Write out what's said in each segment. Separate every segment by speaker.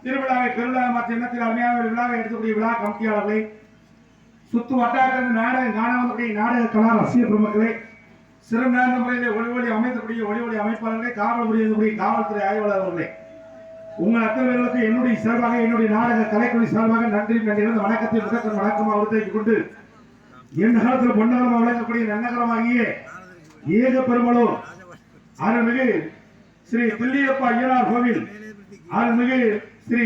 Speaker 1: திருவிழாவை பெருவிழா மற்ற எண்ணத்தில் அருமையான ஒரு விழாவை எடுக்கக்கூடிய விழா கமிட்டியாளர்களை சுத்து வட்டாரத்திலிருந்து நாடகம் காண வந்தக்கூடிய நாடக கலா ரசிக பெருமக்களே சிறந்த முறையில் ஒளி அமைக்கக்கூடிய ஒளி அமைப்பாளர்களே காவல் புரியக்கூடிய காவல்துறை ஆய்வாளர்களே உங்கள் அத்தனை பேர்களுக்கு என்னுடைய சார்பாக என்னுடைய நாடக கலைக்குழு சார்பாக நன்றி வணக்கத்தை முதற்கண் வணக்கமாக உறுதிக்கு கொண்டு என் காலத்தில் பொன்னகரமாக விளங்கக்கூடிய நன்னகரமாகிய ஏக பெருமளூர் அருள்மிகு ஸ்ரீ தில்லியப்பா ஐயனார் கோவில் அருள்மிகு ஸ்ரீ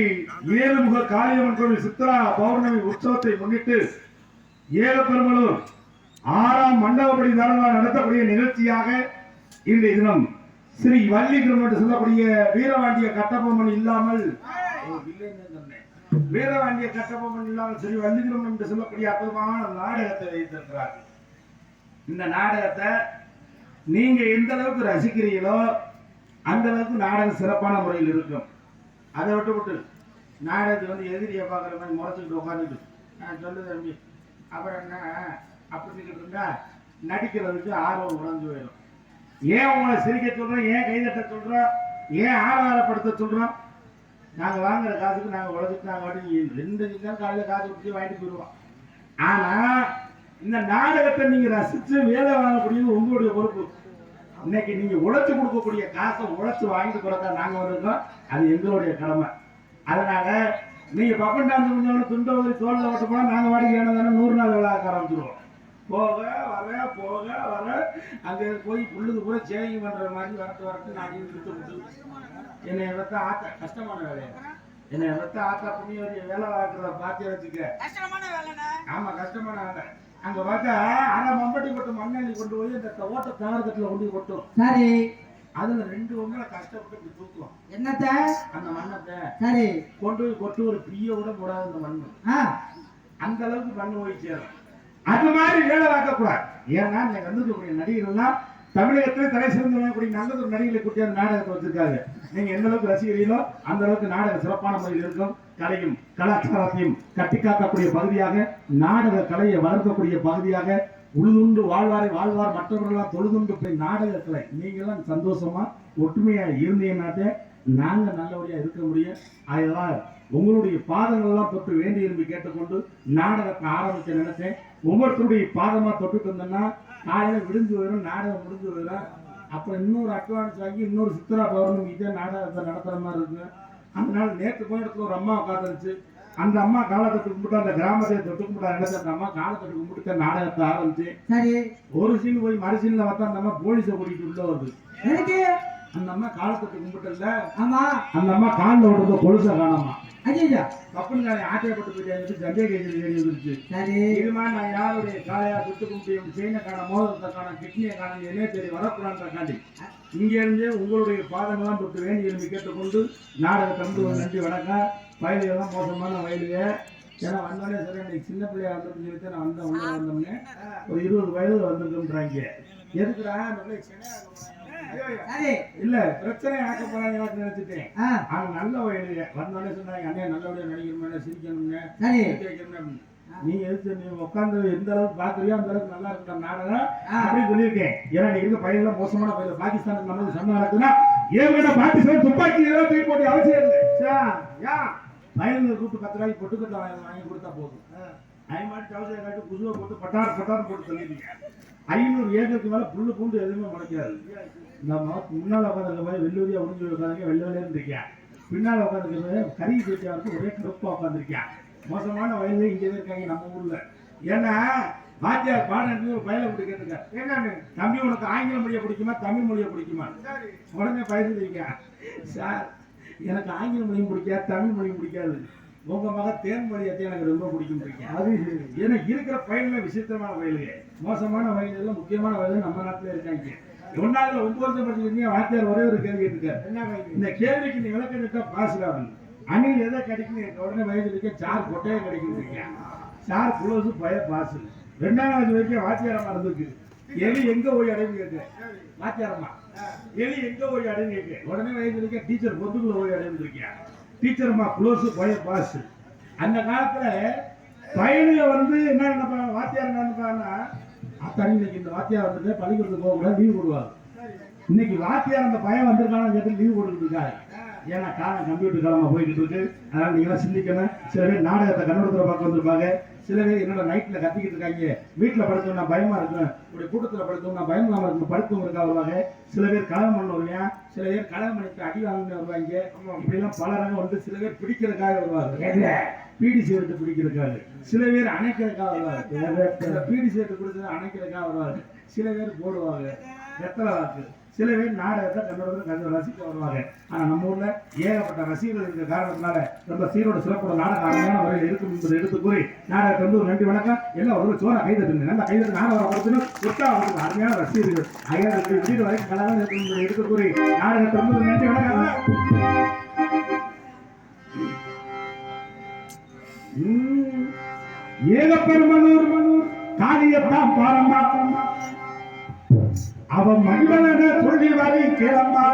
Speaker 1: ஏழுமுக காளியம்மன் கோவில் சித்ரா பௌர்ணமி உற்சவத்தை முன்னிட்டு ஏக பெருமளூர் 6ஆம் மண்டபப்படி நடத்தக்கூடிய நிகழ்ச்சியாக இன்றைய தினம் ஸ்ரீ வள்ளிகிரம் என்று சொல்லக்கூடிய வீரவாண்டிய கட்டபொம்மன் இல்லாமல் வீரவாண்டிய கட்டபொம்மன் இல்லாமல் ஸ்ரீ வள்ளிகிரம் என்று சொல்லக்கூடிய அற்புதமான நாடகத்தை வைத்திருக்கிறார்கள். இந்த நாடகத்தை நீங்க எந்த அளவுக்கு ரசிக்கிறீங்களோ அந்த அளவுக்கு நாடகம் சிறப்பான முறையில் இருக்கும். அதை விட்டு நாடகத்தை வந்து எதிரியை பார்க்குற மாதிரி முறைச்சிக்கிட்டு உட்காந்துட்டு நான் சொல்லுது தம்பி அப்புறம் என்ன அப்படின்னு இருந்தா நடிக்கிறதுக்கு ஆர்வம் உணர்ந்து போயிடும். ஏன் உங்களை சிரிக்க சொல்றோம், ஏன் கைதட்ட சொல்றோம், ஏன் ஆரவாரப்படுத்த சொல்றோம்? நாங்கள் வாங்குற காசுக்கு நாங்கள் உழைச்சிட்டு நாங்கள் வாட்டி 2 நிமிஷம் காலையில் காசு கொடுத்து வாங்கிட்டு போயிடுவோம். ஆனா இந்த நாடகத்தை நீங்க ரசிச்சு வேலை வாங்கக்கூடியது உங்களுடைய பொறுப்பு. இன்னைக்கு நீங்க உழைச்சு கொடுக்கக்கூடிய காசை உழைச்சு வாங்கிட்டு கொடுத்தா நாங்க வந்திருக்கோம், அது எங்களுடைய கடமை. அதனால நீங்க பப்பன் டான்ஸ் முடிஞ்சவங்க துண்ட ஒரு தோல்ல ஓட்ட போனா நாங்க வாடிக்கை தானே 100 நாள் விழா ஆரம்பிச்சிருவோம். போக வர அங்க போய் புல்லுக்கு கூட சேவிங் பண்ற மாதிரி வரட்டு நான் விட்டு என்னை எவ்வளோ ஆத்தா கஷ்டமான வேலையா என்னை எவ்வளோ ஆத்தா புண்ணிய வேலை பார்க்கறத பார்த்து வச்சுக்க. ஆமா கஷ்டமான வேலை. அங்க பார்த்தா ஆனா மம்பட்டி கொட்டு மண்ணெண்ணி கொண்டு போய் இந்த ஓட்ட தாரகத்துல கொண்டு கொட்டும். சரி அதுல 2 ஒண்ணு கஷ்டப்பட்டு தூக்குவோம். என்னத்த அந்த மண்ணத்தை சரி கொண்டு போய் கொட்டு ஒரு பிரிய கூட போடாது அந்த மண்ணு. அந்த அளவுக்கு மண்ணு போய் சேரும். அது மாதிரி வேலை பார்க்கக்கூடாது. ஏன்னா இன்னைக்கு வந்துருக்கக்கூடிய நடிகர்கள்லாம் தமிழகத்தில் தலை சிறந்து வரக்கூடிய நல்ல ஒரு நடிகளை கூட்டி அந்த நாடகத்தை வச்சிருக்காங்க. நீங்க எந்த அளவுக்கு ரசிக்கிறீங்களோ அந்த அளவுக்கு நாடகம் சிறப்பான முறையில் இருக்கும். கலையும் கலாச்சாரத்தையும் கட்டி காக்கக்கூடிய பகுதியாக, நாடக கலையை வளர்க்கக்கூடிய பகுதியாக, உழுதுண்டு வாழ்வார் மற்றவர்களாம் தொழுதுண்டு நாடக கலை நீங்களாம் சந்தோஷமா ஒற்றுமையா இருந்தீங்கன்னாட்டே நாங்க நல்லபடியா இருக்க முடியும். அதனால் உங்களுடைய பாதங்கள் எல்லாம் தொட்டு வேண்டி விரும்பி கேட்டுக்கொண்டு நாடகத்தை ஆரம்பிக்க நினைச்சேன். ஒவ்வொருத்தருடைய பாதமா தொட்டுட்டு இருந்தோம்னா காலையில விடிஞ்சு போயிடும், நாடகம் முடிஞ்சு போயிடும். அப்புறம் இன்னொரு அட்வான்ஸ் வாங்கி இன்னொரு சித்ரா பௌர்ணமி நாடகத்தை நடத்துற மாதிரி இருக்கு. அதனால நேற்று போயிடத்துல ஒரு அம்மா உட்காந்துருச்சு. அந்த அம்மா காலத்தொட்டு கும்பிட்டு அந்த கிராமத்தை தொட்டு கும்பிட்டா நினைச்ச அந்த அம்மா காலத்தொட்டு கும்பிட்டு நாடகத்தை ஆரம்பிச்சு சரி ஒரு சீன் போய் மறு சீன்ல பார்த்தா அந்த அம்மா போலீஸை கூட்டிட்டு உள்ள வருது. அந்த அம்மா காலத்தொட்டு கும்பிட்டல ஆமா அந்த அம்மா காலில் விடுறத கொலுசை காணாமா ஐயா கப்பன் ஆட்டையப்பட்டு போயிட்டு சந்தேக ஏறி வந்துருச்சு. சரி இதுமா நான் யாருடைய காலையா தொட்டு கும்பிட்டு செயினை காண மோதிரத்தை காண கிட்னியை காண என்ன தெரிய வரக்கூடாதுன்ற காண்டி இங்க இருந்தே உங்களுடைய பாதங்கள்லாம் தொட்டு வேண்டி விரும்பி கேட்டுக்கொண்டு நாடகத்தை வந்து நன்றி வணக்கம். வயலுகள்லாம் மோசமான வயலுக. ஏன்னா வந்தோடனே சரி அன்னைக்கு சின்ன பிள்ளையா வந்துருன்னு சொல்லிட்டு நான் வந்தோடனே ஒரு 20 வயது வந்திருக்குன்றாங்க. எதுக்குறா இல்ல பிரச்சனை ஆக்க போறாங்க நினைச்சிட்டேன். அவங்க நல்ல வயலுக வந்தோடனே சொன்னாங்க அண்ணே நல்லபடியா நடிக்கணும் சிரிக்கணும்னு. நீங்க எதுக்கு நீ உட்காந்து எந்த அளவுக்கு பாக்குறியோ அந்த அளவுக்கு நல்லா இருக்கு நாடகம் அப்படின்னு சொல்லியிருக்கேன். ஏன்னா நீ இருக்க பயிரெல்லாம் மோசமான பயிர் பாகிஸ்தானுக்கு நமக்கு சண்டை நடக்குதுன்னா ஏன் பாகிஸ்தான் துப்பாக்கி தூக்கி போட்டு அவசியம் இல்லை. வயலுங்க கூப்பிட்டு 10 ரூபாய்க்கு பொட்டுக்கட்டை வாங்கி கொடுத்தா போதும். மாதிரி அவசியம் காட்டி குசுவை போட்டு பட்டார் போட்டு சொல்லிருக்கீங்க. 500 ஏக்கருக்கு மேல புல்லு பூண்டு எதுவுமே முளைக்காது. நம்ம முன்னால உட்காந்துருக்க மாதிரி வெள்ளூரியா உறிஞ்சு உட்காந்துருக்க வெள்ளையிலேருந்து இருக்கேன். பின்னால உட்காந்துருக்க கறி பேச்சியாருக்கு ஒரே கருப்பா உட்காந்துருக்கேன். மோசமான வயலு இங்கே இருக்காங்க நம்ம ஊர்ல. ஏன்னா வாத்தியார் பாடம் ஒரு பயில விட்டு கேட்டுங்க என்னன்னு தம்பி உனக்கு ஆங்கில மொழியை பிடிக்குமா தமிழ் மொழியை பிடிக்குமா? உடனே பயிர்ந்துருக்கேன் சார் எனக்கு ஆங்கில மொழியும் பிடிக்காது தமிழ் மொழியும் பிடிக்காது. உங்க மக தேன்மொழியத்தை எனக்கு ரொம்ப பிடிக்கும் இருக்கேன். அது ஏன்னா இருக்கிற பயில விசித்திரமான வயலுங்க மோசமான வயலுல முக்கியமான வயலு நம்ம நாட்டில் இருக்காங்க. 1ஆவது 9 வருஷம் படிச்சிருக்கீங்க. வாத்தியார் ஒரே ஒரு கேள்வி கேட்டுருக்காரு. இந்த கேள்விக்கு நீ விளக்கம் கேட்டா பாஸ் ஆகணும். அணில் எதை கிடைக்கும் உடனே வயது இருக்க சார் கொட்டையை கிடைக்கும். சார் புலோசு பய பாசு 2ஆவது வரைக்கும் வாத்தியாரமா இருந்திருக்கு. எலி எங்க போய் அடைந்து கேட்க வாத்தியாரமா எலி எங்க போய் அடைந்து கேட்க உடனே வயது இருக்க டீச்சர் பொந்துக்குள்ள போய் அடைந்துருக்கேன். டீச்சர்மா புலோசு பய பாசு. அந்த காலத்துல பையனுங்க வந்து என்ன நினைப்பாங்க வாத்தியார் என்ன நினைப்பாங்கன்னா அத்தனை இன்னைக்கு இந்த வாத்தியார் வந்துட்டு பள்ளிக்கூடத்துக்கு போக கூட லீவ் போடுவாங்க. இன்னைக்கு வாத்தியார் அந்த பையன் வந்திருக்கான்னு கேட்டு லீவ் போட்டுக்கிட்டு இருக்காரு. ஏன்னா காலம் கம்ப்யூட்டர் காலமா போய்கிட்டு இருக்கு. அதனால நீங்களாம் சிந்திக்கணும். சில பேர் நாடகத்தை கண்ணோட்டத்தில் பார்க்க வந்திருப்பாங்க. சில பேர் என்னோட நைட்ல கத்திக்கிட்டு இருக்காங்க, வீட்டுல படுத்தோம்னா பயமா இருக்கும், இப்படி கூட்டத்துல படுத்தோம்னா பயம் இல்லாம இருக்கும், படுத்தவங்க வருவாங்க. சில பேர் கலகம் பண்ண வருவாங்க, சில பேர் கலகம் பண்ணிட்டு அடி வாங்க வருவாங்க. இப்படி எல்லாம் பல ரகம் வந்து சில பேர் பிடிக்கிறதுக்காக வருவாங்க, பீடி சிகரெட்டு பிடிக்கிறதுக்காக. சில பேர் அணைக்கிறதுக்காக வருவாங்க, பீடி சிகரெட்டு பிடிச்சது அணைக்கிறதுக்காக வருவாங்க. சில பேர் போடுவாங்க வெத்தலை வாக்கு. சில பேர் நாடகத்தை கண்ணோட ரசிக்க வருவாங்க. ஆனா நம்ம ஊர்ல ஏகப்பட்ட ரசிகர்கள் இருக்கிற காரணத்தினால ரொம்ப சீரோட சிறப்போட நாடகம் அருமையான முறையில் இருக்கும் என்பதை எடுத்து கூறி நாடகத்தை வந்து ஒரு நன்றி வணக்கம். எல்லாம் ஒரு சோழ கைதட்டுங்க, நல்லா கைதட்டு நாடகம் கொடுத்துன்னு உற்சாகம் அருமையான ரசிகர்கள் ஐயாயிரத்தி வீடு வரைக்கும் கலாதான் இருக்கும் என்பதை எடுத்து கூறி நாடகத்தை வந்து ஒரு நன்றி வணக்கம். ஏகப்பெருமனூர் காரியத்தான் பாரம்மா, அவன் மனிதன சொல்லி வரை கிளம்பா.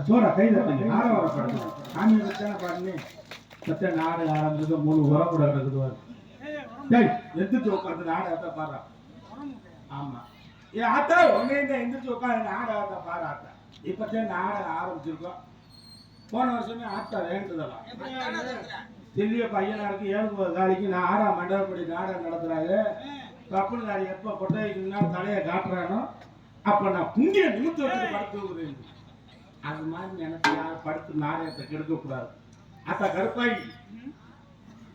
Speaker 1: சோறா கையில் ஆரவாரப்படுது சாமி வச்சான பாருங்க சத்த நாடு ஆரம்பிச்சது 3 உரம் கூட கிடக்குது. டேய் எந்திரிச்சு உட்காந்து நாடகத்தை பாரு. ஆமா ஏ ஆத்தா ஒன்னே இந்த எந்திரிச்சு உட்காந்து நாடகத்தை பாரு ஆத்தா. இப்பதான் நாடகம் ஆரம்பிச்சிருக்கோம். போன வருஷமே ஆத்தா வேண்டுதலாம் தில்லிய பையனாருக்கு 7 காலிக்கு நான் 6ஆம் மண்டபப்படி நாடகம் நடத்துறாரு. கப்பல் காரி எப்ப கொட்டைக்குன்னா தலையை காட்டுறானோ அப்ப நான் குண்டிய நிமித்து வச்சுட்டு படுத்து. அது மாதிரி நினைச்சு யாரும் படுத்து நாடகத்தை கெடுக்க கூடாது. அத்தா கருப்பாய்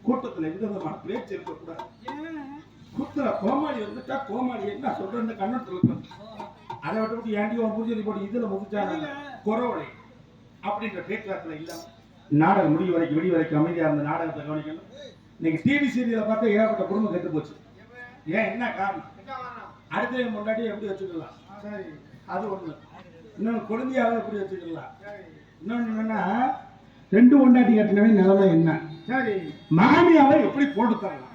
Speaker 1: கூட்டத்துல எந்த விதமான பேச்சு இருக்கக்கூடாது. குத்துற கோமாளி வந்துட்டா கோமாளி என்ன சொல்ற இந்த கண்ணத்துல இருக்கும். அதை விட்டு ஏண்டி புரிஞ்சு போட்டு இதுல முதிச்சாங்க குறவழி அப்படின்ற பேச்சுவார்த்தை இல்லாம நாடகம் முடிவு வரைக்கும் விடி வரைக்கும் அமைதியா இருந்த நாடகத்தை கவனிக்கணும். இன்னைக்கு டிவி சீரியலை பார்த்தா ஏகப்பட்ட குடும்பம் கெட்டு போச்சு. ஏன் என்ன காரணம்? அடுத்த முன்னாடி எப்படி வச்சுக்கலாம் அது ஒண்ணு. இன்னொன்னு குழந்தையாவது எப்படி வச்சுக்கலாம். இன்னொன்னு என்னன்னா 2 கொண்டாட்டி கட்டினவே நிலைமை என்ன சரி மாமியாவை எப்படி போட்டு தரலாம்.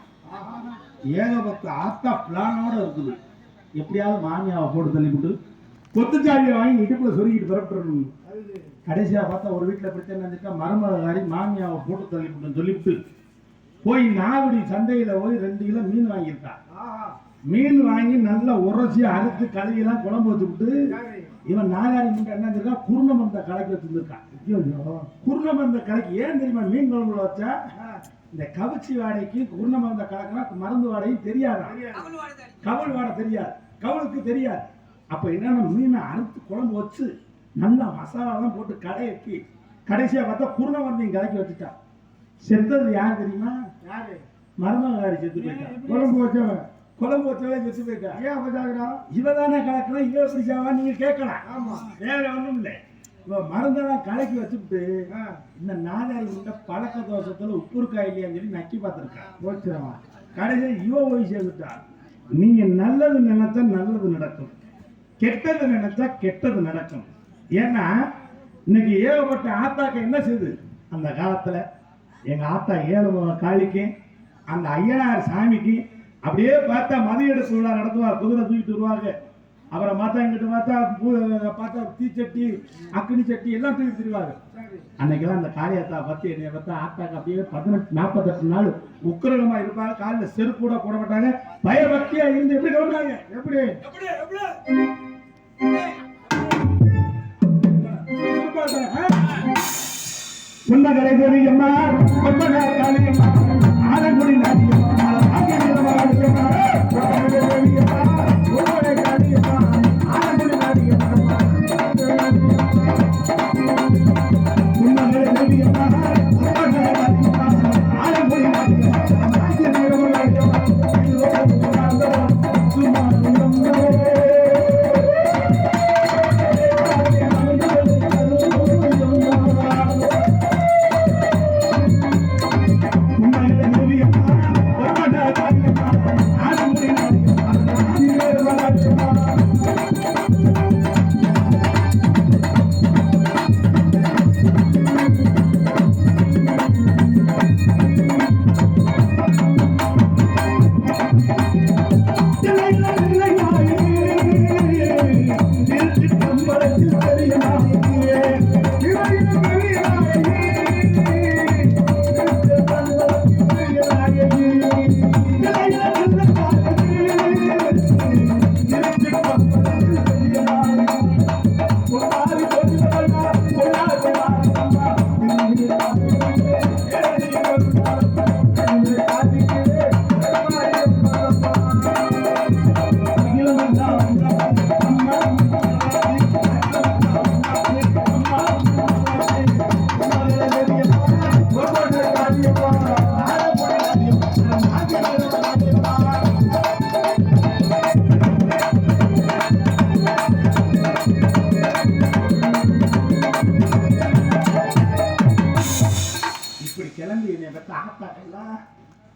Speaker 1: ஏகப்பட்ட ஆத்தா பிளானோட இருக்குது. எப்படியாவது மாமியாவை போட்டு தள்ளிவிட்டு கொத்துச்சாவியை வாங்கி இடுப்புல சொருகிட்டு பிறப்பிடணும். கடைசியா பார்த்தா ஒரு வீட்டுல பிரச்சனை இருந்துட்டா மருமகாரி மாமியாவை போட்டு தள்ளிவிட்டு சொல்லிவிட்டு போய் நாவடி சந்தையில போய் 2 கிலோ மீன் வாங்கியிருக்கா. மீன் வாங்கி நல்லா உரசி அறுத்து கழுவிலாம் குழம்பு வச்சுக்கிட்டு இவன் நாகாரி முட்டை என்ன இருக்கா குருணமந்த கலக்கி வச்சுருக்கான். குருணமந்த கலக்கி ஏன் தெரியுமா மீன் குழம்புல வச்சா இந்த கவிச்சி வாடைக்கு குருணமந்த கலக்குனா மருந்து வாடையும் தெரியாது. கவல் வாடை தெரியாது. கவலுக்கு தெரியாது. அப்ப என்னன்னா மீனை அறுத்து குழம்பு வச்சு நல்லா மசாலாலாம் போட்டு கடையக்கி கடைசியா பார்த்தா குருணமந்தையும் கலக்கி வச்சுட்டா. செத்தது யார் தெரியுமா? யாரு? மருமகாரி செத்து போயிட்டா. குழம்பு வச்சவே செத்து போயிட்டா. ஏன் அப்பதாகிறா இவதானே கலக்கலாம் இவ எப்படி சாவா நீங்க கேட்கலாம். ஆமா வேற ஒண்ணும் இல்லை. இவ மருந்தெல்லாம் கலக்கி வச்சுட்டு இந்த நாகாரி முட்டை பழக்க தோஷத்துல உப்பு இருக்கா இல்லையான்னு சொல்லி நக்கி பார்த்துருக்கா. கடைசியில் இவ போய் சேர்ந்துட்டா. நீங்க நல்லது நினைச்சா நல்லது நடக்கும், கெட்டது நினைச்சா கெட்டது நடக்கும். ஏன்னா இன்னைக்கு ஏகப்பட்ட ஆத்தாக்க என்ன செய்யுது? அந்த காலத்துல எங்க ஆத்தா 7 காளிக்கு அந்த ஐயனார் சாமிக்கு அப்படியே பார்த்தா மதிய எடுப்பு விழா நடத்துவார். குதிரை தூக்கிட்டு வருவாங்க. அப்புறம் பார்த்தா இங்கிட்டு பார்த்தா தீச்சட்டி அக்னி சட்டி எல்லாம் தூக்கிட்டு வருவாங்க. அன்னைக்கெல்லாம் அந்த காளியாத்தா பத்தி என்னைய பார்த்தா ஆத்தாக்கு அப்படியே 48 நாள் உக்கிரகமா இருப்பாங்க. காலில் செருப்பு கூட போட மாட்டாங்க. பயபக்தியா இருந்து எப்படி கவனிச்சாங்க? எப்படி உன்னகரை தெரியுமா? காளியம்மா ஆலங்குடி நாட்டியம்மா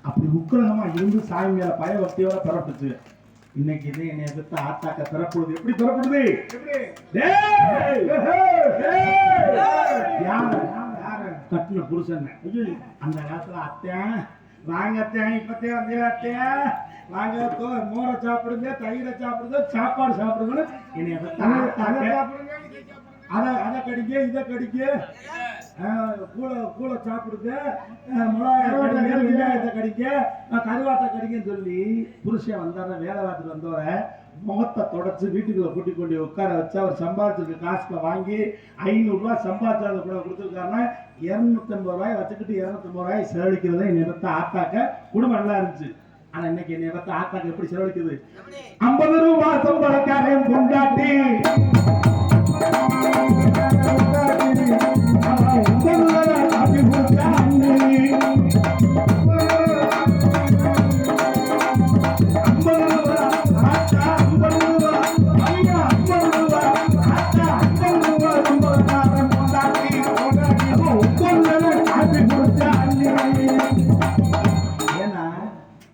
Speaker 1: அப்படி உக்கிரகமா இருந்து சாமி மேல பயபக்தியோட பிறப்புச்சு. இன்னைக்கு இது என்னை எதிர்த்து ஆத்தாக்க பிறப்புடுது. எப்படி பிறப்புடுது? கட்டின புருஷன் அந்த காலத்துல அத்தையன் வாங்க அத்தையன் இப்பத்தே வந்தே அத்தையன் வாங்க மோரை சாப்பிடுங்க, தயிரை சாப்பிடுங்க, சாப்பாடு சாப்பிடுங்கன்னு என்னை எதிர்த்து அதை கடிக்க இதை கடிக்க கூளை சாப்பிடுங்க மிளகாய் வெங்காயத்தை கடிக்க கருவாட்டை கடிக்கன்னு சொல்லி புருஷன் வந்தார வேலை பார்த்துட்டு வந்தவர முகத்தை தொடச்சு வீட்டுக்குள்ள கூட்டி கொண்டு உட்கார வச்சு அவர் சம்பாதிச்சிருக்க காசுல வாங்கி 500 ரூபாய் சம்பாதிச்சதை கூட கொடுத்துருக்காருன்னா 250 ரூபாய் வச்சுக்கிட்டு 250 ரூபாய் செலவழிக்கிறத என்னை பத்த ஆத்தாக்க குடும்பம் நல்லா இருந்துச்சு. ஆனா இன்னைக்கு என்னை பத்த ஆத்தாக்க எப்படி செலவழிக்குது? 50 ரூபாய் சம்பளக்காரன் கொண்டாட்டி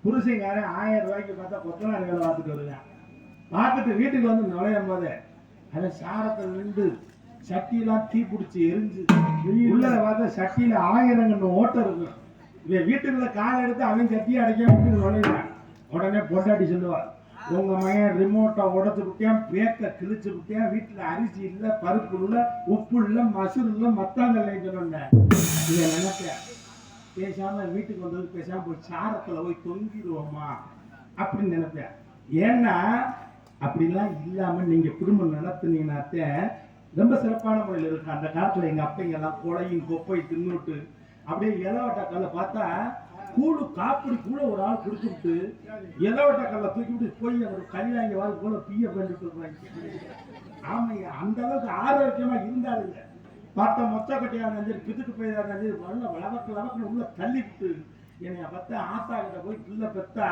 Speaker 1: புருஷங்காரன் 1000 ரூபாய்க்கு பார்த்தா கொத்தனார் வேலை பார்த்துட்டு வருவேன். பார்த்துட்டு வீட்டுக்கு வந்து நுழையும் போதே அதை சாரத்தை நின்று சட்டியெல்லாம் தீ பிடிச்சி எரிஞ்சு உள்ள பார்த்தா சட்டியில 1000 ஓட்டம் இருக்கும். இவன் வீட்டுக்குள்ள காலை எடுத்து அவன் சட்டியை அடைக்காம வீட்டுக்கு நுழையிறான். உடனே பொண்டாட்டி சொல்லுவாள், உங்க மகன் ரிமோட்டை உடச்சு விட்டியான், பேக்க கிழிச்சு விட்டியான், வீட்டுல அரிசி இல்லை, பருப்பு இல்லை, உப்பு இல்லை, மசூர் இல்லை, மத்தாங்கல்லைன்னு சொன்னேன். இதை நினைப்பேன் பேசாம வீட்டுக்கு வந்தது பேசாம போய் சாரத்துல போய் தொங்கிடுவோமா அப்படின்னு நினைப்பேன். ஏன்னா அப்படிலாம் இல்லாம நீங்க குடும்பம் நடத்துனீங்கன்னாத்தே ரொம்ப சிறப்பான முறையில் இருக்கு. அந்த காலத்துல எங்க அப்பைங்க எல்லாம் கொலையும் கொப்பை தின்னுட்டு அப்படியே இலவட்ட கல்லை பார்த்தா கூழு காப்பிடி கூட ஒரு ஆள் குடிச்சுட்டு இலவட்ட கல்லை தூக்கி விட்டு போய் ஒரு கல்யாணி வாழ் போல பீய பண்ணிட்டு இருப்பாங்க. ஆமைங்க அந்த அளவுக்கு ஆரோக்கியமா இருந்தாருங்க. பார்த்தா மொச்ச கட்டியா இருந்தாலும் பிதுக்கு போய் இருந்தாலும் வளவக்கு உள்ள தள்ளி விட்டு என்னைய பார்த்தா ஆத்தா கிட்ட போய் பிள்ளை பெத்தா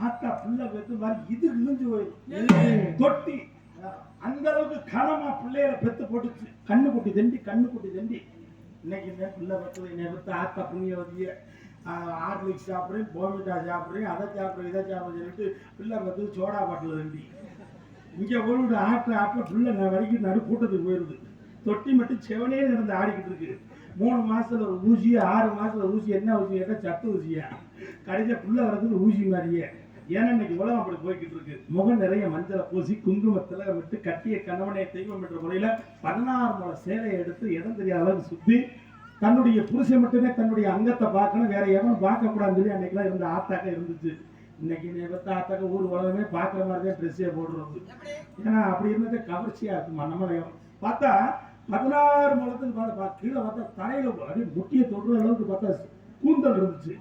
Speaker 1: ஆத்தா பிள்ளை பெத்து மாதிரி இது இழிஞ்சு போயிடும் தொட்டி அந்த அளவுக்கு கனமா பிள்ளைகளை பெத்து போட்டுச்சு. கண்ணு குட்டி தண்டி இன்னைக்கு இந்த பிள்ளை பெற்றது என்னை பெற்று ஆத்தா புண்ணியவதிய ஹார்லிக்ஸ் சாப்பிட்றேன், போமிட்டா சாப்பிட்றேன், அதை சாப்பிட்றேன், இதை சாப்பிட்றேன் சொல்லிட்டு பிள்ளை பெற்றது சோடா பாட்டில் தண்டி இங்கே போய்விட்டு ஆட்டில் பிள்ளை வரைக்கும் நடு கூட்டத்துக்கு போயிடுது. தொட்டி மட்டும் செவனே நடந்து ஆடிக்கிட்டு இருக்கு. 3 மாசத்துல ஒரு ஊசி, 6 மாசத்துல ஊசி. என்ன ஊசி கேட்டா சத்து ஊசியா. கடைசியா புள்ள வரதுக்கு ஊசி மாதிரியே. ஏன்னா இன்னைக்கு உலகம் அப்படி போய்கிட்டு இருக்கு. முகம் நிறைய மஞ்சளை பூசி குங்குமத்துல விட்டு கட்டிய கணவனை தெய்வம் என்ற முறையில 16 முளை சேலையை எடுத்து இடம் தெரியாத அளவுக்கு சுத்தி தன்னுடைய புருஷன் மட்டுமே தன்னுடைய அங்கத்தை பார்க்கணும், வேற எவனும் பார்க்க கூடாதுன்னு சொல்லி அன்னைக்கெல்லாம் இருந்த ஆத்தாக்க இருந்துச்சு. இன்னைக்கு ஆத்தாக்க ஊர் உலகமே பார்க்குற மாதிரி தான் ட்ரெஸ்ஸே போடுறது. ஏன்னா அப்படி இருந்ததே கவர்ச்சியா இருக்குமா நம்ம பார்த்தா 16 முழத்துக்கு பார்த்தா கீழே பார்த்தா தலையில அப்படியே முட்டியை தொடுற அளவுக்கு பார்த்தா கூந்தல் இருந்துச்சு.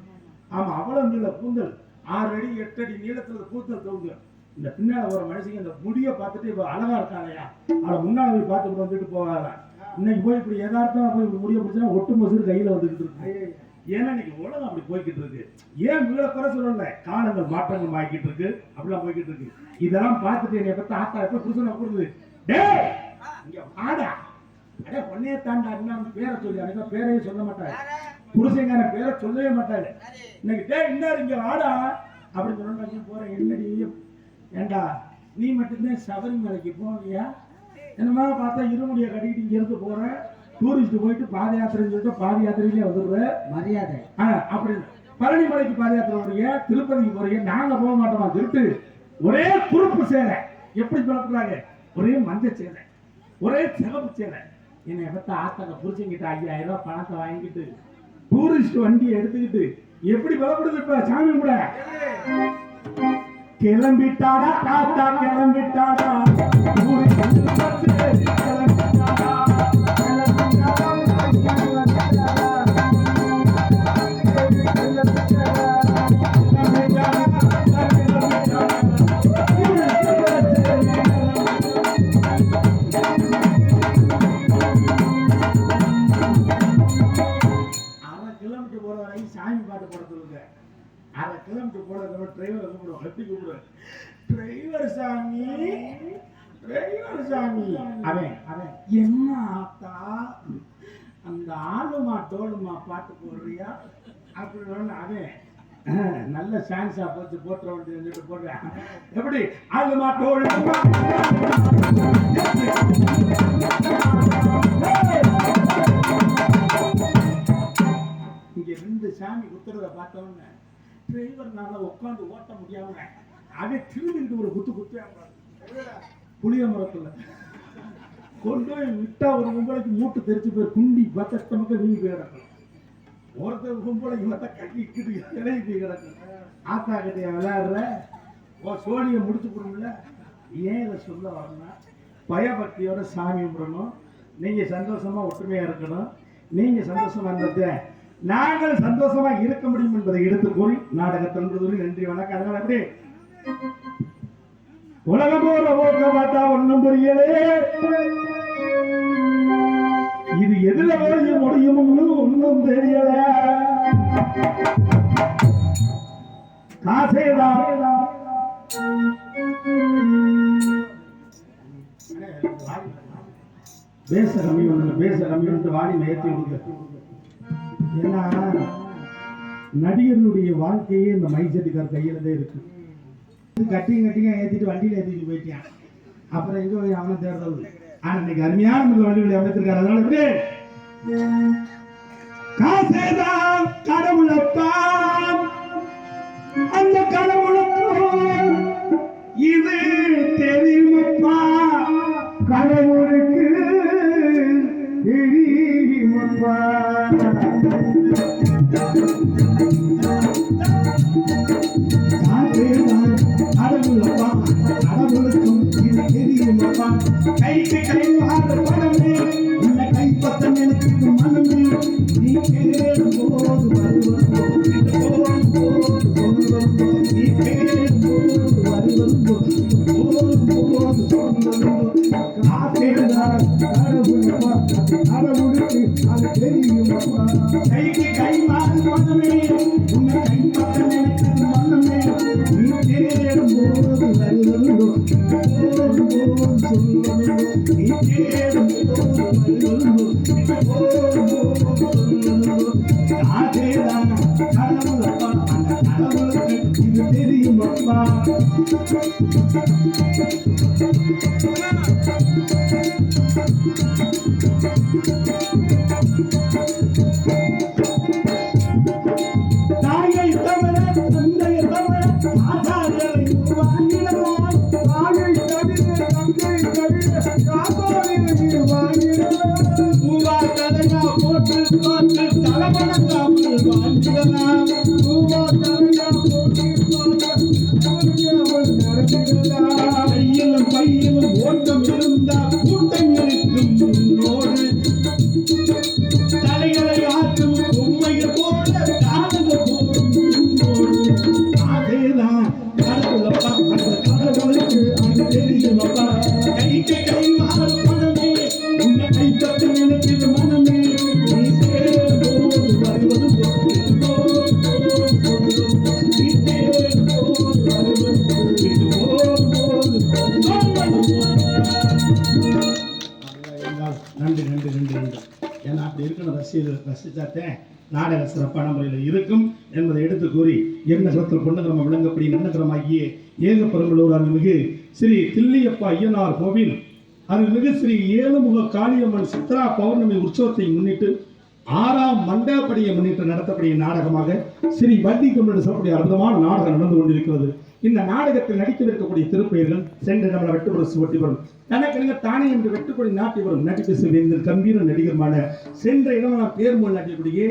Speaker 1: ஆமா அவ்வளவு நீள கூந்தல் 6 அடி 8 அடி நீளத்துல கூந்தல் தொகுங்க. இந்த பின்னால ஒரு மனுஷங்க இந்த முடியை பார்த்துட்டு இப்ப அழகா இருக்காங்கயா அவளை முன்னாடி போய் பார்த்துட்டு வந்துட்டு போவாங்க. இன்னைக்கு போய் இப்படி யதார்த்தமா போய் இப்படி முடிய பிடிச்சா ஒட்டு மசூர் கையில வந்துகிட்டு இருக்கு. ஏன்னா இன்னைக்கு உலகம் அப்படி போய்கிட்டு இருக்கு. ஏன் இவ்வளவு குறை சொல்லல, காலங்கள் மாற்றங்கள் ஆகிட்டு இருக்கு, அப்படிலாம் போய்கிட்டு இருக்கு. இதெல்லாம் பார்த்துட்டு என்னை பத்தி ஆத்தா எப்ப புருஷனை கூடுது, டேய் இங்க வாடா அடே பொண்ணையே தாண்டா பேரை சொல்லி அன்னைக்கு பேரையே சொல்ல மாட்டாரு, புருஷங்கார பேரை சொல்லவே மாட்டாரு. இன்னைக்கு டே இன்னாரு இங்க வாடா அப்படின்னு சொன்னா போறேன். என்னடி ஏண்டா நீ மட்டும்தான் சபரிமலைக்கு போவியா, என்னமா பார்த்தா இருமுடியை கட்டிக்கிட்டு இங்க இருந்து போறேன், டூரிஸ்ட் போயிட்டு பாத யாத்திரைன்னு சொல்லிட்டு பாத யாத்திரையிலே வந்துடுறேன் மரியாதை அப்படின்னு. பழனி மலைக்கு பாத யாத்திரை போறீங்க, திருப்பதிக்கு போறீங்க, நாங்க போக மாட்டோமா திருட்டு. ஒரே குறுப்பு சேலை எப்படி பழப்புறாங்க, ஒரே மஞ்சள் சேலை, ஒரே சிகப்பு சேலை. என்னை பார்த்தா ஆத்தாக்க புரிச்சுக்கிட்டு 5000 ரூபாய் பணத்தை வாங்கிட்டு டூரிஸ்ட் வண்டியை எடுத்துக்கிட்டு எப்படி பலப்படுது இப்ப சாமி கூட. கிளம்பிட்டாடா தாத்தா கிளம்பிட்டாடா சாமி பாட்டு போட சொல்லுங்க. 1/2 கிலோமீட்டர் போட டிரைவரை கூப்பிடுவோம். எப்படி கூப்பிடுவோம், டிரைவர் சாமி டிரைவர் சாமி. அவன் அவன் என்ன ஆத்தா அந்த ஆளுமா டோலுமா பாட்டு போடுறியா அப்படின்னு அவன் நல்ல சான்ஸா போட்டு போட்டுற வேண்டியது போடுறேன். எப்படி ஆளுமா டோலுமா இங்க 2 சாமி குத்துறத பார்த்தவங்க டிரைவர்னால உட்காந்து ஓட்ட முடியாம அவன் திரும்பிக்கிட்டு ஒரு குத்து குத்துவாங்க புளிய மரத்துல. கொண்டு போய் விட்டா ஒரு கும்பலைக்கு மூட்டு தெரிச்சு போய் குண்டி பத்தமக்க வீங்கி போய் கிடக்கும். ஒருத்தர் கும்பலைக்கு பார்த்தா கட்டிக்கிட்டு இடையே போய் கிடக்கும். ஆத்தா கிட்டையா விளையாடுற சோழியை முடிச்சு கொடுங்கல. ஏன் இதை சொல்ல வரணும்னா பயபக்தியோட சாமி கும்பிடணும். நீங்க சந்தோஷமா ஒற்றுமையா இருக்கணும். நீங்க சந்தோஷமா இருந்தது நாங்கள் சந்தோஷமா இருக்க முடியும் என்பதை எடுத்து கூறி நாடகத்தில் நன்றி வணக்கம். அதனால எப்படி உலகம் போற போக்க பார்த்தா ஒன்னும் புரியலே, இது எதுல போய் முடியும்னு ஒன்னும் தெரியல. காசேதான் பேச கம்மி ஒண்ணு பேச கம்மி ஒன்று வாடி ஏற்றி விடுங்க. ஏன்னா நடிகர்களுடைய வாழ்க்கையே இந்த மைசெட்டுக்கார் கையில தான் இருக்கு. கட்டிங்க ஏற்றிட்டு வண்டியில் ஏற்றிட்டு போயிட்டான். அப்புறம் எங்க போய் அவனை தேர்தல். ஆனா இன்னைக்கு அருமையான முறையில் வண்டிகளை அமைத்திருக்காரு. அதனால காசேதான் கடவுளப்பா, அந்த கடவுளுக்கும் இது தெரியுமப்பா, கடவுளுக்கு தெரியுமப்பா. கடவுளப்பா கடவுளுக்கும் இது தெரியுமப்பா, கைக்கு கை வாங்க படமே உன்னை கைப்பற்ற எனக்கு மனமே, நீ கேடும் போது வருவதோ நீ கேடும் போது வருவதோ கடவுளப்பா கடவுளுக்கு அது தெரியுமப்பா, கைக்கு கை வாங்க படமே உன்னை கைப்பற்ற எனக்கு மனமே, நீ கேடும் போது வருவதோ கையிலும் பையிலும் ஓட்டம் இருந்தா கூட்டம் இருக்கும் உன்னோடு, தலைகளை ஆற்றும் பொம்மைகள் போல காதல் போடும் உன்னோடு. அதேதான் கடவுளப்பா அந்த கடவுளுக்கு அது தெரியுமப்பா, கைக்கு கை மாறும் மனமே உன்னை கைப்பற்ற நினைக்கிற மனமே, நீ தேடும்போது வருவது நன்றி நன்றி நன்றி நன்றி. ஏன்னா அப்படி இருக்கணும், ரசித்தாத்தேன் நாடக சிறப்பான முறையில் இருக்கும் என்பதை எடுத்து கூறி என்ன சொத்தில் பொன்னகிரம விளங்கப்படி நன்னகிரமாகிய ஏக பெருங்களூர் அருள்மிகு ஸ்ரீ தில்லியப்பா ஐயனார் கோவில் அருள்மிகு ஸ்ரீ ஏழுமுக காளியம்மன் சித்ரா பௌர்ணமி உற்சவத்தை முன்னிட்டு 6ஆம் மண்டபடியை முன்னிட்டு நடத்தக்கூடிய நாடகமாக ஸ்ரீ வள்ளி கம்பெனி சொல்லக்கூடிய அற்புதமான நாடகம் நடந்து கொண்டிருக்கிறது. இந்த நாடகத்தில் நடிக்கவிருக்கக்கூடிய திருப்பெயர்கள் சென்ற நம்மளை வெட்டுபுரசு ஒட்டி வரும், எனக்கு நீங்க தானே என்று வெட்டுக்கொடி நாட்டி வரும் நடிப்பு வேந்தர் கம்பீர நடிகருமான சென்ற இடமெல்லாம் பேர்மொழி நாட்டியக்கூடிய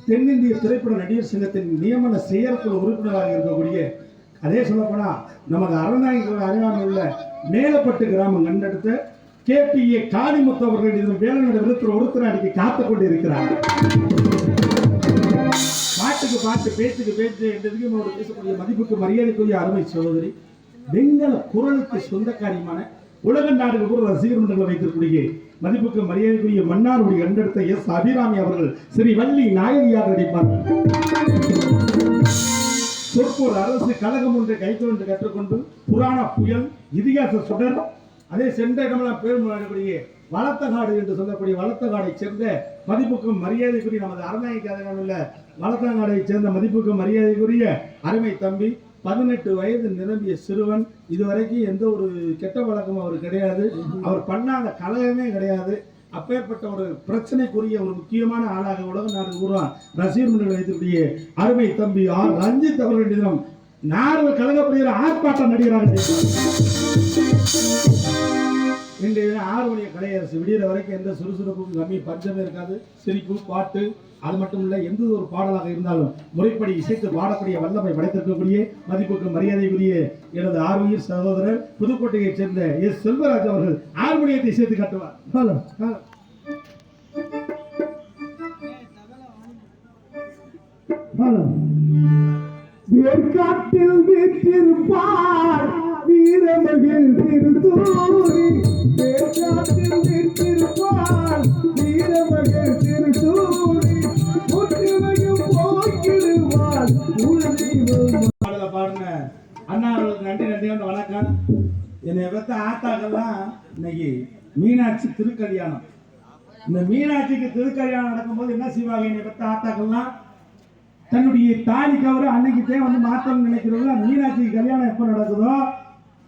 Speaker 1: தென்னிந்திய திரைப்பட நடிகர் சங்கத்தின் நியமன செயற்குழு உறுப்பினராக இருக்கக்கூடிய, அதே சொல்லப்போனா நமது அறநாயகர் அருகாமையில் உள்ள மேலப்பட்டு கிராமம் கண்டெடுத்த KPA காளிமுத்து அவர்கள் இதன் வேலையோட ஒருத்தர் அடிக்க காத்துக் கொண்டு இருக்கிறார். பாட்டுக்கு பாட்டு பேச்சுக்கு பேச்சு என்றதுக்கு பேசக்கூடிய மதிப்புக்கு மரியாதைக்குரிய அருமை சகோதரி, வெங்கல குரலுக்கு சொந்தக்காரியமான உலக நாடுகள் கூட ரசிகர் மன்றங்களை வைத்திருக்கூடிய மதிப்புக்கு மரியாதைக்குரிய மன்னாருடைய கண்டெடுத்த S. அபிராமி அவர்கள் ஸ்ரீ வள்ளி நாயகியாக நடிப்பார்கள். சொற்பூர் அரசு கழகம் ஒன்றை கைக்கொண்டு கற்றுக்கொண்டு புராண புயல் இதிகாச சுடர், அதே சென்ற இடமெல்லாம் பேர்மொழிக்கூடிய வளத்தகாடு என்று சொல்லக்கூடிய வளத்தகாடை சேர்ந்த மதிப்புக்கும் மரியாதைக்குரிய நமது அறநாயகம் இல்ல வளத்தகாடை சேர்ந்த மதிப்புக்கும் மரியாதைக்குரிய அருமை தம்பி 18 வயது நிரம்பிய சிறுவன். இதுவரைக்கும் எந்த ஒரு கெட்ட வழக்கமும் அவர் கிடையாது, அவர் பண்ணாத கலகமே கிடையாது. அப்பேற்பட்ட ஒரு பிரச்சனைக்குரிய ஒரு முக்கியமான ஆளாக உலக நாடு கூறுவா ரசிகர் மன்றங்கள் வைத்திருக்கூடிய அருமை தம்பி R. ரஞ்சித் அவர்களிடம் நார்வல் கழகப்படுகிற ஆர்ப்பாட்டம் நடிகராக இன்றைய 6 மணி கலையரசு விடிகிற வரைக்கும் எந்த சுறுசுறுப்பும் கம்மி பஞ்சமே இருக்காது. சிரிப்பு, பாட்டு, அது மட்டும் இல்லை, எந்த ஒரு பாடலாக இருந்தாலும் முறைப்படி இசைத்து பாடக்கூடிய வல்லமை படைத்திருக்கக்கூடிய மதிப்புக்கு மரியாதைக்குரிய எனது ஆர்வீர் சகோதரர் புதுக்கோட்டையைச் சேர்ந்த எஸ் செல்வராஜ் அவர்கள் ஹார்மோனியத்தை சேர்த்து காட்டுவார்.
Speaker 2: வேர்க்காட்டில் வீற்றிருப்பார் வீரமகிழ் திருத்தூரி. வேர்க்காட்டில் வீற்றிருப்பார் வீரமகிழ் திருத்தூரி. முற்றுமையும் போக்கிடுவார் உலகம்.
Speaker 1: பாடுங்க அண்ணா அவர்களுக்கு நன்றி. நன்றி வணக்கம். என்னை பத்த ஆத்தாக்கெல்லாம் இன்னைக்கு மீனாட்சி திருக்கல்யாணம். இந்த மீனாட்சிக்கு திருக்கல்யாணம் நடக்கும்போது என்ன செய்வாங்க? என்னை பத்த ஆத்தாக்கெல்லாம் தன்னுடைய தாலி கவரை அன்னைக்குத்தே வந்து மாற்றணும்னு நினைக்கிறவங்க மீனாட்சிக்கு கல்யாணம் எப்போ நடக்குதோ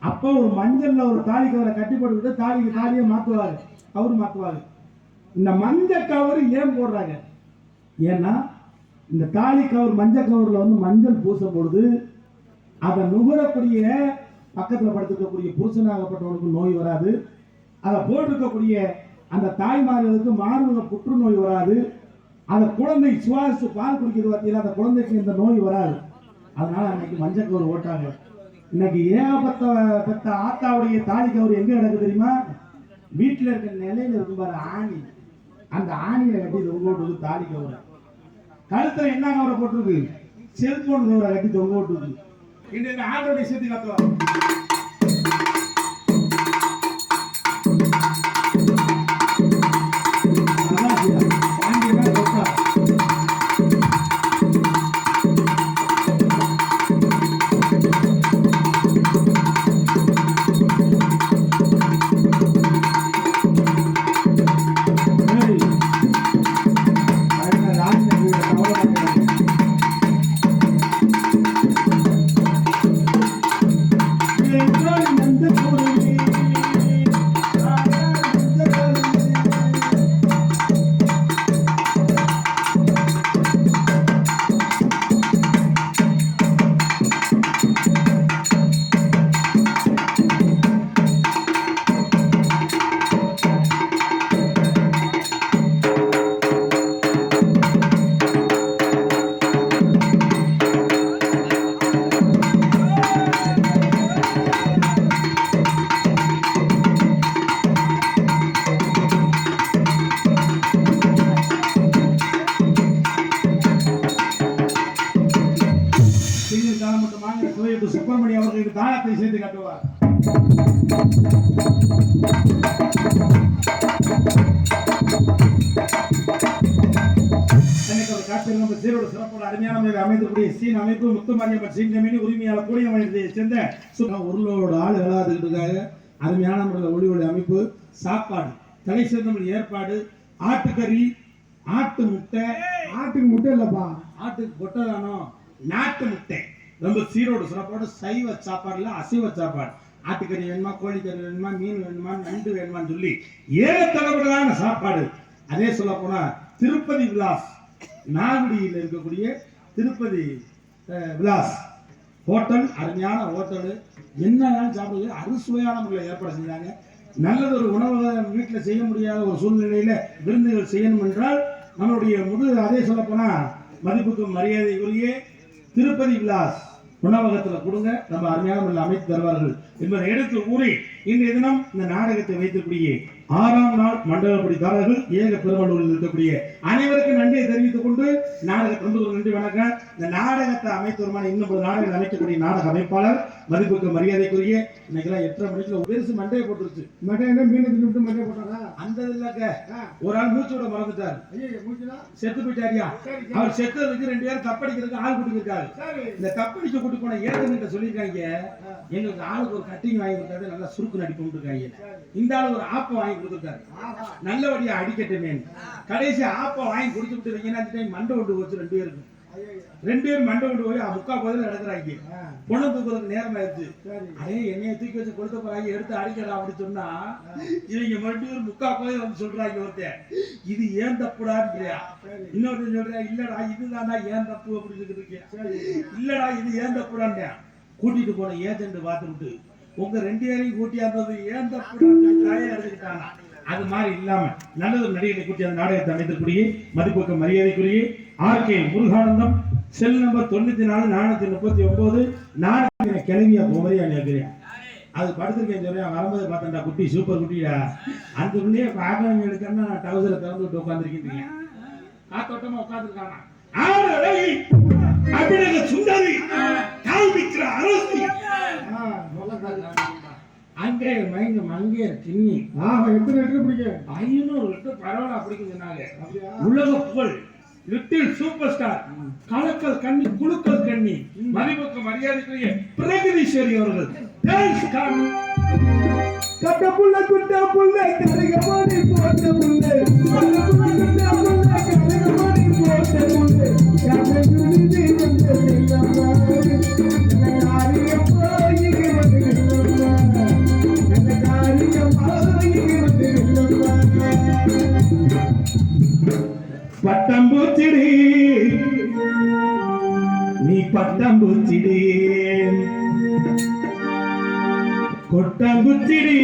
Speaker 1: அப்போ ஒரு மஞ்சள்ல ஒரு தாலி கவரை கட்டி போட்டுக்கிட்டு தாலியை மாற்றுவாங்க. கவரு மாற்றுவாங்க. இந்த மஞ்சள் கவரு ஏன் போடுறாங்க? ஏன்னா இந்த தாலி கவர் மஞ்சள் கவரில் வந்து மஞ்சள் பூசம் பொழுது அதை நுகரக்கூடிய பக்கத்தில் படுத்துக்கக்கூடிய புருஷனாகப்பட்டவனுக்கு நோய் வராது. அதை போட்டிருக்கக்கூடிய அந்த தாய்மார்களுக்கு மார்பக புற்றுநோய் வராது. அந்த குழந்தை சுவாசித்து பால் குடிக்கிறது பார்த்தீங்கன்னா அந்த குழந்தைக்கு இந்த நோய் வராது. அதனால அன்னைக்கு மஞ்சள் கவர் ஓட்டாங்க. இன்னைக்கு ஏகப்பட்ட ஆத்தாவுடைய தாலி கவர் எங்க கிடக்கு தெரியுமா? வீட்டில் இருக்கிற நிலையில இருக்கும் பாரு ஆணி, அந்த ஆணியில கட்டி தொங்க விட்டுருக்கு தாலி கவரை. கழுத்துல என்ன கவரை போட்டிருக்கு? செல்போன் கவரை கட்டி தொங்க விட்டுருக்கு. இன்றைக்கு ஆண்டோடைய சேர்த்து காட்டுவாங்க. சுப்பிரமணி அவர்களுக்கு தாளத்தை சேர்த்து காட்டுவார். சீரோடு சிறப்போடு அருமையான முறையில் அமைந்தக்கூடிய சீன் அமைப்பு முத்துமாரியம்மன் சீன்கமீனி உரிமையாளர் கூடியமையை சேர்ந்த உருளோடு ஆள் விளையாடுறதுக்காக அருமையான முறையில் ஒளி அமைப்பு, சாப்பாடு, தலை சேர்ந்த ஏற்பாடு, ஆட்டுக்கறி, ஆட்டு முட்டை. ஆட்டுக்கு முட்டை இல்லப்பா, ஆட்டுக்கு கொட்டை தானோ, நாட்டு முட்டை. ரொம்ப சீரோடு சிறப்போடு சைவ சாப்பாடுல அசைவ சாப்பாடு. ஆட்டுக்கறி வேணுமா, கோழிக்கறி வேணுமா, மீன் வேணுமா, நண்டு வேணுமான்னு சொல்லி ஏகத்தளப்பட்டதான சாப்பாடு. அதே சொல்ல போனா திருப்பதி விலாஸ், நாகுடியில் இருக்கக்கூடிய திருப்பதி விலாஸ் ஹோட்டல், அருமையான ஹோட்டலு. என்னதான் சாப்பிடுறது அறுசுவையான முறையில் ஏற்பாடு செஞ்சாங்க. நல்லதொரு உணவகம் வீட்டில் செய்ய முடியாத ஒரு சூழ்நிலையில விருந்துகள் செய்யணும் என்றால் நம்மளுடைய அதே சொல்ல போனா மதிப்புக்கு மரியாதைக்குரிய திருப்பதி விலாஸ் உணவகத்தில் கொடுங்க, நம்ம அருமையான முறையில் அமைத்து தருவார்கள் என்பதை எடுத்து கூறி இன்றைய தினம் இந்த நாடகத்தை வைத்திருக்கூடிய 6ஆம் நாள் மண்டலப்படிதாரர்கள் ஏக பெருமளூரில் இருக்கக்கூடிய அனைவருக்கும் நன்றியை தெரிவித்துக் கொண்டு நாடகத்தை நன்றி வணக்கம். இந்த நாடகத்தை அமைத்தவருமான இன்னும் ஒரு நாடகம் அமைக்கக்கூடிய நாடக அமைப்பாளர் மதிப்புக்கு மரியாதைக்குரிய இன்னைக்கெல்லாம் 8:30 மணிக்குள்ள பெருசு மண்டையை போட்டுருச்சு. மண்டையை மீனத்தை மண்டையை போட்டாரா? அந்த இல்லக்க ஒரு ஆள் மூச்சோட மறந்துட்டாரு, செத்து போயிட்டாரியா. அவர் செத்ததுக்கு 2 பேரும் கப்படிக்கிறதுக்கு ஆள் கூட்டிருக்காரு. இந்த கப்படிக்க கூட்டி போன ஏற்கனவே சொல்லியிருக்காங்க, எங்களுக்கு ஆளுக்கு ஒரு கட்டிங் வாங்கி கொடுத்தாரு, நல்லா சுருக்கு நடிப்பு இருக்காங்க. இந்த ஆளு ஒரு ஆப்பம் வாங்கி கொடுத்துருக்காரு, நல்லபடியா அடிக்கட்டுமே. கடைசி ஆப்பம் வாங்கி கொடுத்துட்டு வைங்கன்னா மண்டை கொண்டு போச்சு 2 பேருக்கு. 2 பேரும் மண்டை கொண்டு போய் முக்கா பதில் நடக்கிறாங்க. பொண்ணு தூக்குறதுக்கு நேரம் ஆயிடுச்சு. அதே என்னைய தூக்கி வச்சு கொடுத்த போறாங்க, எடுத்து அடிக்கலாம் அப்படின்னு சொன்னா இவங்க மறுபடியும் முக்கா பதில் வந்து சொல்றாங்க. ஒருத்தன் இது ஏன் தப்புடான்றியா, இன்னொருத்தன் சொல்றேன் இல்லடா இதுதான்டா ஏன் தப்பு அப்படின்னு சொல்லிட்டு, இல்லடா இது ஏன் தப்புடான். கூட்டிட்டு போன ஏஜென்ட் பார்த்துக்கிட்டு உங்க 2 பேரையும் கூட்டியாந்தது ஏன் தப்பு தாயே எடுத்துக்கிட்டாங்க. அது மாதிரி இல்லாம நல்ல ஒரு நடிகரை கூட்டி அந்த நாடகத்தை அமைத்தக்கூடிய மதிப்புக்கு மரியாதைக்குரிய ஆர்கே முருகானந்தம் செல் நம்பர் 94 439 நாடக கிளவியா குமரியா நினைக்கிறேன். அது படுத்திருக்கேன் சொல்றேன். வரும்போது பார்த்தா குட்டி சூப்பர் குட்டியா அந்த பிள்ளைய பார்க்கலாம் எடுக்கன்னா டவுசரை திறந்து விட்டு உட்காந்துருக்கீங்க. காத்தோட்டமா உட்காந்துருக்காங்க. சுந்தரி காண்பிக்கிற அரசி அங்கே மயங்கம் அங்கே கிண்ணி
Speaker 2: எத்தனை லிட்டர் பிடிக்கும்?
Speaker 1: 500 லிட்டர் பரவாயில்ல பிடிக்கும் சொன்னாங்க. உலக புகழ் லிட்டில் சூப்பர் ஸ்டார் கலக்கல் கண்ணி குழுக்கள் கண்ணி மதிப்புக்கு மரியாதைக்குரிய பிரகதீஸ்வரி அவர்கள்
Speaker 2: கட்ட புள்ள குட்ட புள்ள கரகமாடி போட்ட புள்ள கரகமாடி போட்ட புள்ள கரகுடி வந்து செல்லம்மா காரியம் போயிங்க வந்து செல்லம்மா காரியம் போயிங்க வந்து செல்லம்மா
Speaker 1: பட்டம்பூச்சிடி நீ பட்டம்பூச்சிடி கொட்டாங்குச்சிடி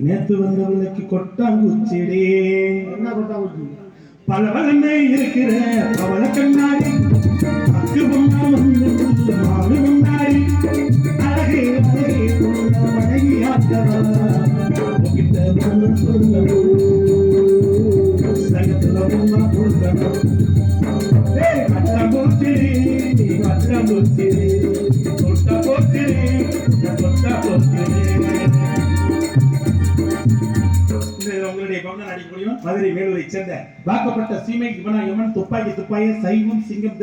Speaker 1: நேத்து வந்தவளுக்கு கொட்டாங்குச்சிடி
Speaker 2: என்ன கொட்டாங்குச்சி
Speaker 1: பல வளமே இருக்கிற அவள கண்ணாடி அக்கு பொண்ணா வந்து மாடு முன்னாடி அழகே அழகே மனைவி ஆத்தவா கிட்ட வந்து சொல்லவும் சங்கத்துல பொண்ணா கொடுக்கணும். பட்டம்பூச்சிடி நீ பட்டம்பூச்சிடி உங்களுடைய பங்கம் நடிக்கக்கூடியும் மதுரை மேலூரை சேர்ந்த வாக்கப்பட்ட சீமை யமன் துப்பாய சைவம் சிங்கம்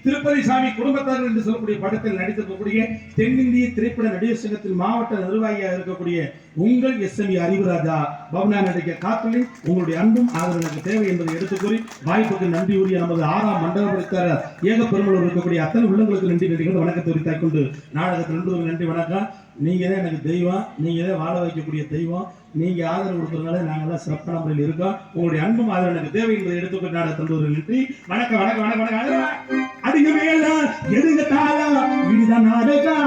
Speaker 1: திருப்பதி சாமி குடும்பத்தார் என்று சொல்லக்கூடிய படத்தில் நடித்திருக்கக்கூடிய தென்னிந்திய திரைப்பட நடிகர் சங்கத்தில் மாவட்ட நிர்வாகியாக இருக்கக்கூடிய உங்கள் எஸ்எம்இ அறிவுராஜா பவனா நடிக்க காத்தலில் உங்களுடைய அன்பும் ஆதரவு எனக்கு தேவை என்பதை எடுத்துக்கூறி வாய்ப்புக்கு நன்றி உரிய நமது 6ஆம் மண்டபத்திற்கார ஏக பெருமளூர் இருக்கக்கூடிய அத்தனை உள்ளங்களுக்கு நன்றி நன்றிகள் வணக்கத்தை உரித்தாய் கொண்டு நாடகத்தில் நன்றி வணக்கம். நீங்க தான் எனக்கு தெய்வம், நீங்க தான் வாழ வைக்கக்கூடிய தெய்வம். நீங்க ஆதரவு கொடுக்கறதுனால நாங்கெல்லாம் சிறப்பான முறையில் இருக்கோம். உங்களுடைய அன்பும் ஆதரவு எனக்கு தேவை என்பதை எடுத்துக்கொண்டு நாடகத்தில் நன்றி வணக்கம் வணக்கம் வணக்கம் வணக்கம். அதிகமே எல்லாம் எதுங்க தாளா இதுதான் நாடகம்.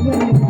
Speaker 2: Thank you.